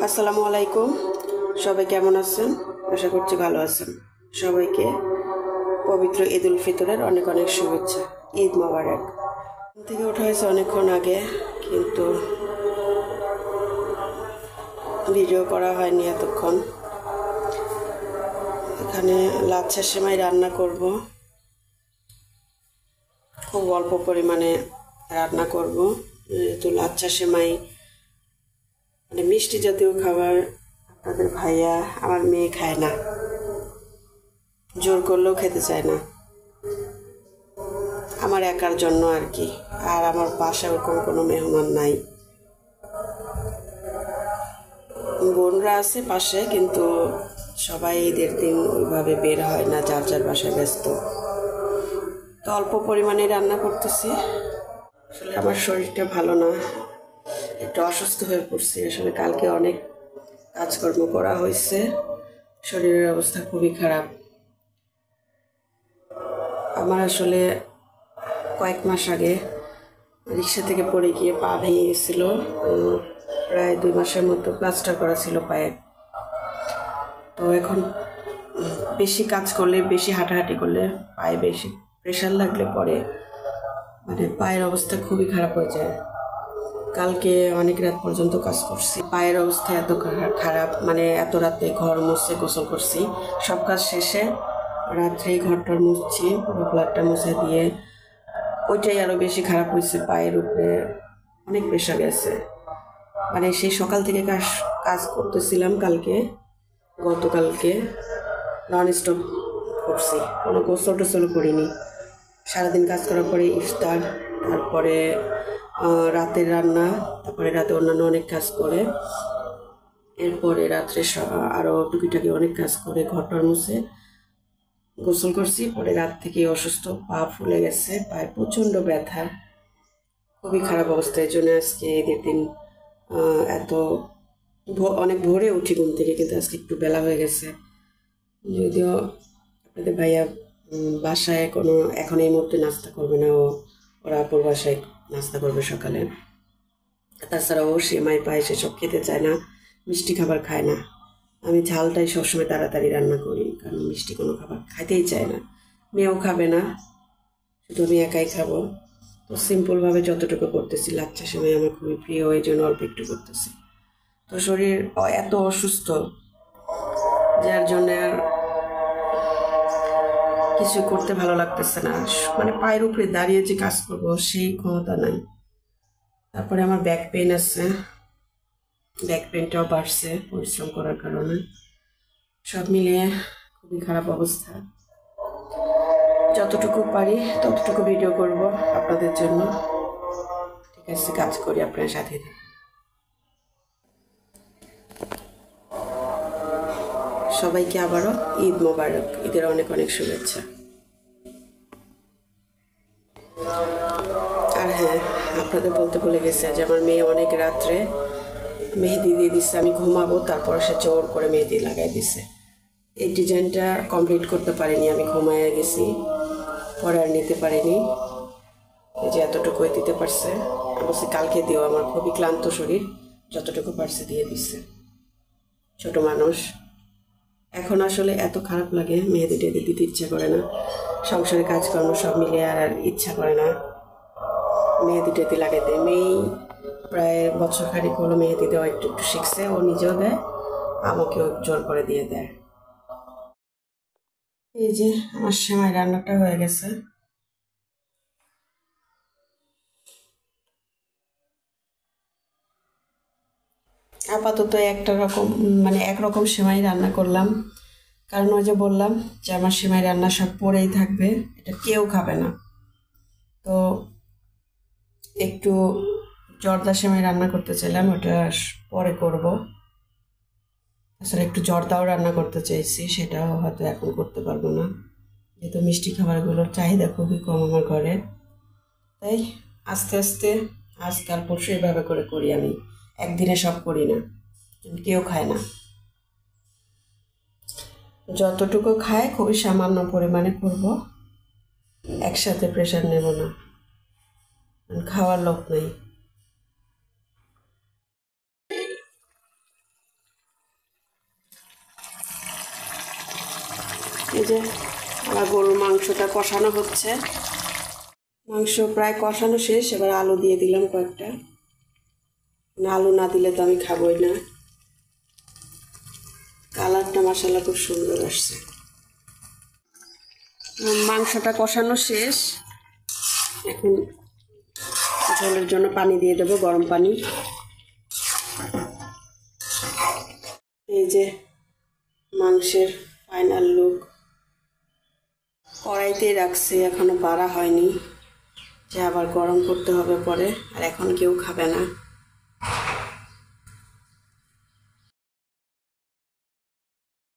আসসালামু আলাইকুম। সবাই কেমন আছেন? আশা করছি ভালো আছেন। সবাইকে পবিত্র ঈদ উল ফিতরের অনেক অনেক শুভেচ্ছা। ঈদ মোবারক। থেকে ওঠা হয়েছে অনেকক্ষণ আগে, কিন্তু ভিডিও করা হয়নি এতক্ষণ। এখানে লাচ্ছা সেমাই রান্না করব, খুব অল্প পরিমাণে রান্না করব। তো লাচ্ছা সেমাই মানে মিষ্টি জাতীয় খাবার আপনাদের ভাইয়া আমার মেয়ে খায় না, জোর করলেও খেতে চায় না, আমার একার জন্য আর কি। আর আমার বাসায় ওরকম কোনো মেহমান নাই, বোনরা আছে পাশে, কিন্তু সবাই ঈদের দিন ওইভাবে বের হয় না, যার যার বাসায় ব্যস্ত। তো অল্প পরিমাণে রান্না করতেছি। আসলে আমার শরীরটা ভালো না, একটু অসুস্থ হয়ে পড়ছি। আসলে কালকে অনেক কাজকর্ম করা হয়েছে, শরীরের অবস্থা খুবই খারাপ। আমার আসলে কয়েক মাস আগে রিক্সা থেকে পড়ে গিয়ে পা ভেঙে গেছিলো। প্রায় 2 মাসের মতো প্লাস্টার করা ছিল পায়ে। তো এখন বেশি কাজ করলে, বেশি হাঁটাহাঁটি করলে, পায়ে বেশি প্রেশার লাগলে পরে মানে পায়ের অবস্থা খুবই খারাপ হয়ে যায়। কালকে অনেক রাত পর্যন্ত কাজ করছি, পায়ের অবস্থা এত খারাপ, মানে এত রাতে ঘর মুছে গোসল করছি। সব কাজ শেষে রাত্রেই ঘরটার মুছছি, পুরো ফ্ল্যাটটা মুছে দিয়ে। ওইটাই আরও বেশি খারাপ হয়েছে, পায়ের উপরে অনেক প্রেশার গেছে। মানে সেই সকাল থেকে কাজ করতেছিলাম গতকালকে নন স্টপ করছি, কোনো গোসল টোসল করিনি। সারাদিন কাজ করার পরে ইফতার, তারপরে রাতের রান্না, তারপরে রাতে অন্যান্য অনেক কাজ করে, এরপরে রাত্রে আরও টুকিটাকি অনেক কাজ করে ঘরটার মুছে গোসল করছি। পরে রাত থেকে অসুস্থ, পা ফুলে গেছে, পায়ে প্রচণ্ড ব্যথা, খুবই খারাপ অবস্থা। এই জন্য আজকে ঈদের দিন অনেক ভোরে উঠি ঘুম থেকে, কিন্তু আজকে একটু বেলা হয়ে গেছে। যদিও আপনাদের ভাইয়া বাসায় এখন এই মুহূর্তে নাস্তা করবে না, ওরা আপুর বাসায় নাস্তা করবে সকালে। তাছাড়া ও সেমাই পায়, সেসব খেতে চায় না, মিষ্টি খাবার খায় না। আমি ঝালটাই সবসময় তাড়াতাড়ি রান্না করি, কারণ মিষ্টি কোনো খাবার খাইতেই চায় না। মেয়েও খাবে না, শুধু আমি একাই খাবো। তো সিম্পলভাবে যতটুকু করতেছি, লাচ্ছা সেমাই আমার খুবই প্রিয়, এই জন্য অল্প একটু করতেছি। তো শরীর এত অসুস্থ, যার জন্য আর কিছু করতে ভালো লাগতেছে না। মানে পায়ের উপরে দাঁড়িয়ে যে কাজ করবো সেই ক্ষমতা নাই। তারপরে আমার ব্যাক পেইন আছে, ব্যাক পেইনটাও বাড়ছে পরিশ্রম করার কারণে। সব মিলিয়ে খুবই খারাপ অবস্থা। যতটুকু পারি ততটুকু ভিডিও করব আপনাদের জন্য। ঠিক আছে, কাজ করি, আপনার সাথে থাকুন। সবাইকে আবারও ঈদ মোবারক, ঈদের অনেক অনেক শুভেচ্ছা। আর হ্যাঁ, আপনাদের বলতে ভুলে গেছে যে আমার মেয়ে অনেক রাত্রে মেহেদি দিয়ে দিচ্ছে, আমি ঘুমাবো, তারপর সে জোর করে মেহেদি লাগাই দিছে। এই ডিজাইনটা কমপ্লিট করতে পারিনি, আমি ঘুমাইয়া গেছি, পরে আর নিতে পারিনি। এই যে এতটুকুই দিতে পারছে, বলছি কালকে দিও, আমার খুবই ক্লান্ত শরীর, যতটুকু পারছে দিয়ে দিচ্ছে। ছোট মানুষ, এখন আসলে এত খারাপ লাগে, মেহেদি টেহেদি দিতে ইচ্ছা করে না, সংসারে কাজকর্ম সব মিলিয়ে আর ইচ্ছা করে না মেহেদি টেহেদি লাগাইতে। মেয়েই প্রায় বছর খানিক হলো মেহেদি দেওয়া একটু একটু শিখছে, ও নিজেও দেয়, আমাকেও জোর করে দিয়ে দেয়। এই যে আমার সেমাই রান্নাটা হয়ে গেছে। আপাতত একরকম সেমাই রান্না করলাম, কারণ ওই যে বললাম যে আমার সেমাই রান্না সব পরেই থাকবে, এটা কেউ খাবে না। তো একটু জর্দা সেমাই রান্না করতে চাইলাম, ওটা পরে করব। আসলে একটু জর্দাও রান্না করতে চাইছি, সেটাও হয়তো এখন করতে পারবো না, যেহেতু মিষ্টি খাবারগুলোর চাহিদা খুবই কম আমার ঘরে। তাই আস্তে আস্তে আজকাল পরশু এভাবে করে করি। আমি একদিনে সব করি না, কেউ খায় না, যতটুকু খায় খুবই সামান্য পরিমাণে করব, একসাথে প্রেশার নেব না, খাওয়ার লোক নেই। এই যে আবার গরুর মাংসটা কষানো হচ্ছে, মাংস প্রায় কষানো শেষ। এবার আলু দিয়ে দিলাম কয়েকটা, আলু না দিলে তো আমি খাবোই না। কালারটা মাশাআল্লাহ খুব সুন্দর আসছে। মাংসটা কষানো শেষ, এখন ঝোলের জন্য পানি দিয়ে দেবো, গরম পানি। এই যে মাংসের ফাইনাল লুক। কড়াইতেই রাখছি, এখনো বাড়া হয়নি, যে আবার গরম করতে হবে পরে, আর এখন কেউ খাবে না।